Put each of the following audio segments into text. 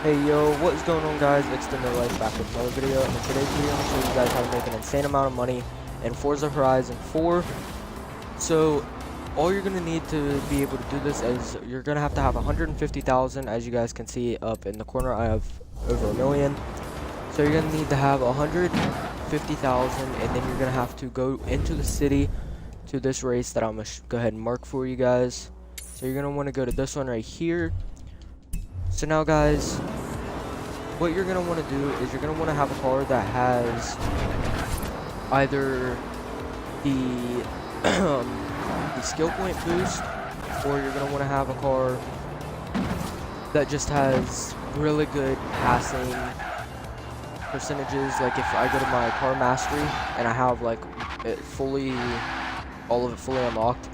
Hey yo, what is going on guys? It's the No Life back with another video, and in today's video I'm going to show you guys how to make an insane amount of money in Forza Horizon 4. So, all you're going to need to be able to do this is you're going to have 150,000. As you guys can see up in the corner, I have over a million. So you're going to need to have 150,000, and then you're going to have to go into the city to this race that I'm going to go ahead and mark for you guys. So you're going to want to go to this one right here. So now guys, what you're going to want to do is you're going to want to have a car that has either the, the skill point boost, or you're going to want to have a car that just has really good passing percentages. Like if I go to my car mastery and I have like all of it fully unlocked,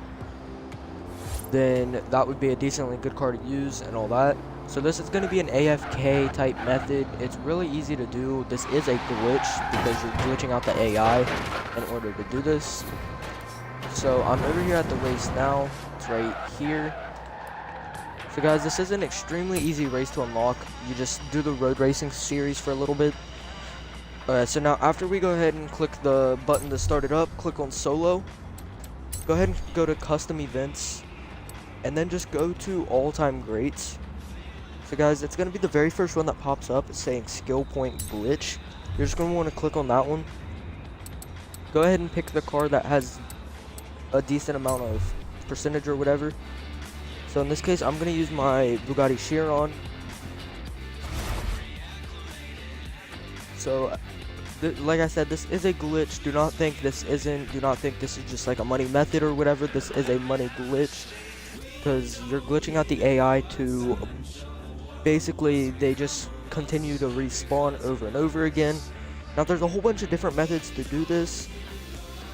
then that would be a decently good car to use and all that. So this is going to be an AFK type method. It's really easy to do. This is a glitch because you're glitching out the AI in order to do this. So I'm over here at the race now. It's right here. So guys, this is an extremely easy race to unlock. You just do the road racing series for a little bit. So now after we go ahead and click the button to start it up, click on solo. Go ahead and go to custom events, and then just go to all-time greats. So guys, it's going to be the very first one that pops up. It's saying skill point glitch. You're just going to want to click on that one. Go ahead and pick the car that has a decent amount of percentage or whatever. So in this case, I'm going to use my Bugatti Chiron. So like I said, this is a glitch. Do not think this is just like a money method or whatever. This is a money glitch, because you're glitching out the AI to basically they just continue to respawn over and over again. Now there's a whole bunch of different methods to do this.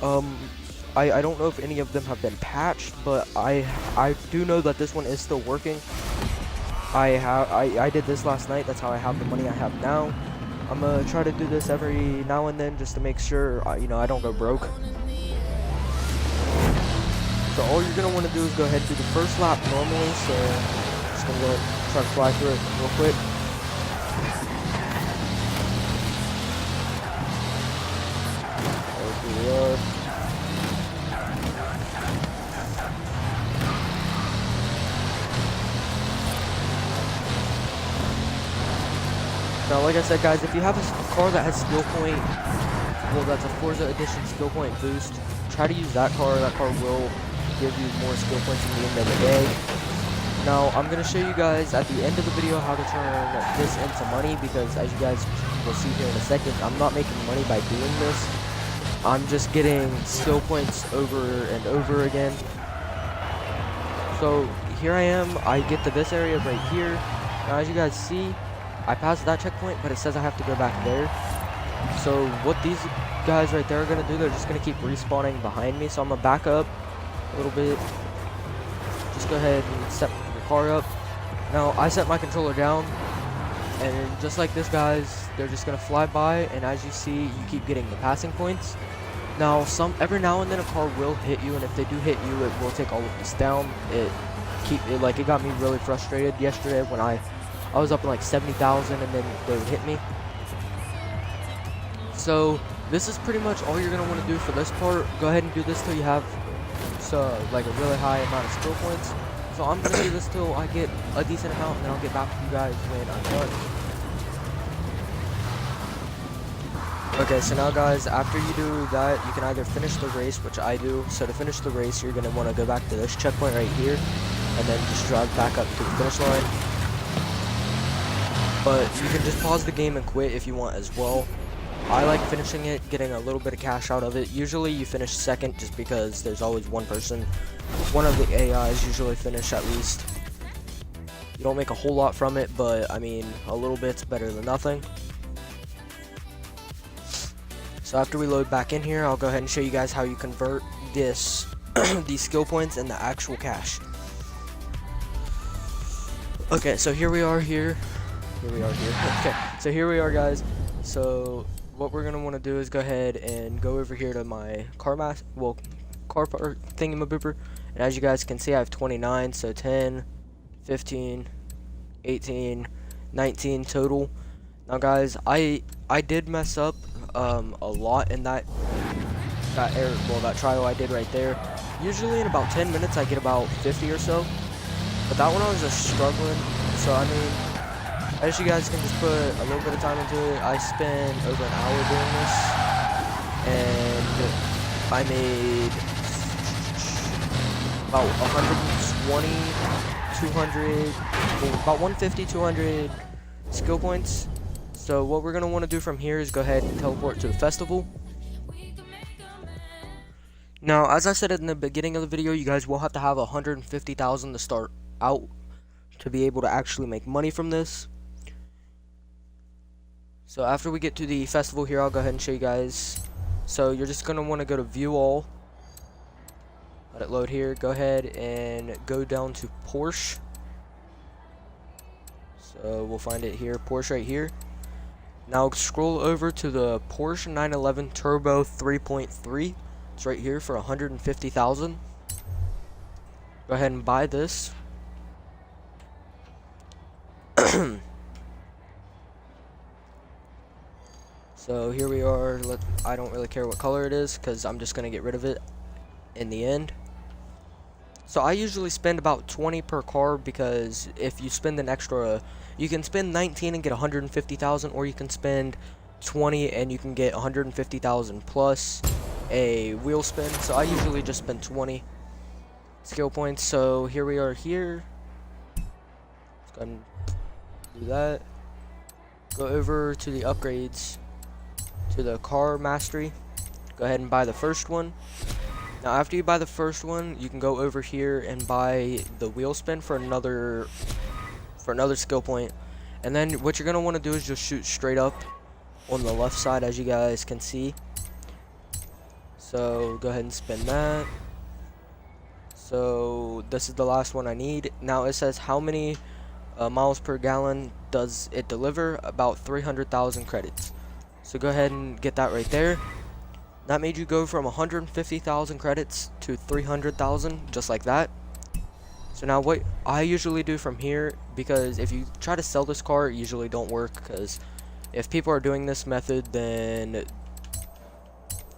I don't know if any of them have been patched, but I do know that this one is still working. I did this last night. That's how I have the money I have now. I'm gonna try to do this every now and then just to make sure I don't go broke. So all you're gonna want to do is go ahead and do the first lap normally. So just gonna go try to fly through it real quick. There we are. Now, like I said, guys, if you have a car that has skill point, well, that's a Forza Edition skill point boost, try to use that car. That car will give you more skill points at the end of the day. Now, I'm going to show you guys at the end of the video how to turn this into money, because as you guys will see here in a second, I'm not making money by doing this. I'm just getting skill points over and over again. So here I am. I get to this area right here. Now, as you guys see, I passed that checkpoint, but it says I have to go back there. So what these guys right there are going to do, they're just going to keep respawning behind me. So I'm going to back up a little bit. Just go ahead and set your car up. Now, I set my controller down, and just like this, guys, they're just going to fly by, and as you see, you keep getting the passing points. Now, every now and then a car will hit you, and if they do hit you, it will take all of this down. It got me really frustrated yesterday when I was up in like 70,000 and then they would hit me. So this is pretty much all you're going to want to do for this part. Go ahead and do this till you have like a really high amount of skill points. So I'm going to do this till I get a decent amount, and then I'll get back to you guys when I'm done. Okay, so now guys, after you do that, you can either finish the race, which I do. So to finish the race, you're going to want to go back to this checkpoint right here, and then just drive back up to the finish line. But you can just pause the game and quit if you want as well. I like finishing it, getting a little bit of cash out of it. Usually you finish second just because there's always one person. One of the AIs usually finish at least. You don't make a whole lot from it, but I mean, a little bit's better than nothing. So after we load back in here, I'll go ahead and show you guys how you convert this these skill points into actual cash. Okay, so here we are here. Okay, so here we are, guys. So what we're gonna want to do is go ahead and go over here to my car part thingamabooper, and as you guys can see, I have 29. So 10, 15, 18, 19 total. Now guys, I did mess up a lot in that trial I did right there. Usually in about 10 minutes I get about 50 or so, but that one I was just struggling. So I mean, as you guys can just put a little bit of time into it, I spent over an hour doing this, and I made about 120, 200, about 150, 200 skill points. So what we're going to want to do from here is go ahead and teleport to the festival. Now, as I said in the beginning of the video, you guys will have to have 150,000 to start out to be able to actually make money from this. So after we get to the festival here, I'll go ahead and show you guys. So you're just going to want to go to view all. Let it load here. Go ahead and go down to Porsche. So we'll find it here, Porsche right here. Now scroll over to the Porsche 911 Turbo 3.3. It's right here for 150,000. Go ahead and buy this. So here we are. I don't really care what color it is because I'm just gonna get rid of it in the end. So I usually spend about 20 per car, because if you spend an extra, you can spend 19 and get 150,000, or you can spend 20 and you can get 150,000 plus a wheel spin. So I usually just spend 20 skill points. So here we are here. Let's go ahead and do that. Go over to the upgrades, to the car mastery. Go ahead and buy the first one. Now after you buy the first one, you can go over here and buy the wheel spin for another skill point. And then what you're going to want to do is just shoot straight up on the left side, as you guys can see. So go ahead and spin that. So this is the last one I need. Now it says how many miles per gallon does it deliver? About 300,000 credits. So go ahead and get that right there. That made you go from 150,000 credits to 300,000, just like that. So now what I usually do from here, because if you try to sell this car, it usually don't work, because if people are doing this method, then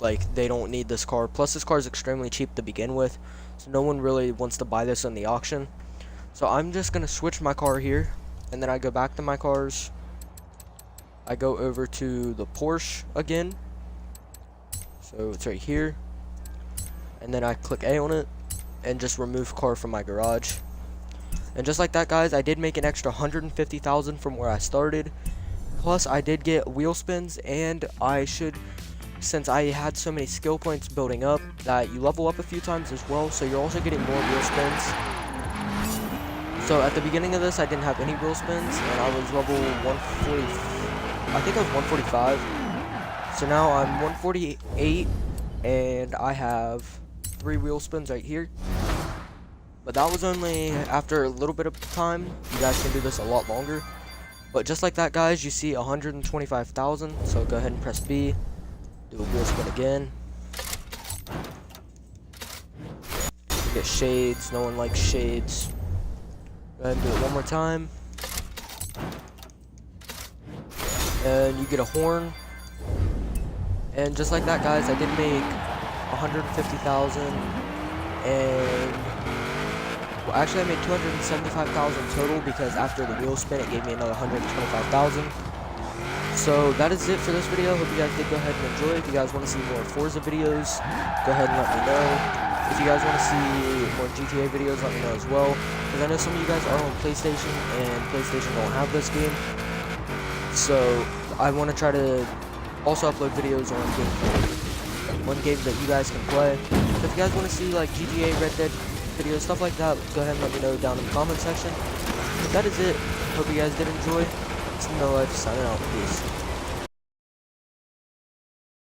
like they don't need this car. Plus this car is extremely cheap to begin with, so no one really wants to buy this on the auction. So I'm just gonna switch my car here, and then I go back to my cars. I go over to the Porsche again. So it's right here, and then I click A on it and just remove car from my garage. And just like that, guys, I did make an extra 150,000 from where I started. Plus I did get wheel spins, and I should, since I had so many skill points building up, that you level up a few times as well, so you're also getting more wheel spins. So at the beginning of this, I didn't have any wheel spins, and I was level 140, I think I was 145. So now I'm 148, and I have 3 wheel spins right here. But that was only after a little bit of time. You guys can do this a lot longer. But just like that, guys, you see 125,000. So go ahead and press B. Do a wheel spin again. You get shades. No one likes shades. Go ahead and do it one more time. And you get a horn. And just like that, guys, I did make 150,000, and well, actually I made 275,000 total, because after the wheel spin it gave me another 125,000. So that is it for this video. Hope you guys did go ahead and enjoy. If you guys want to see more Forza videos, go ahead and let me know. If you guys want to see more GTA videos, let me know as well, because I know some of you guys are on PlayStation, and PlayStation don't have this game. So I want to try to also upload videos on one game that you guys can play. So if you guys want to see like GTA, Red Dead videos, stuff like that, go ahead and let me know down in the comment section. But that is it. Hope you guys did enjoy. It's No Life signing out. Peace.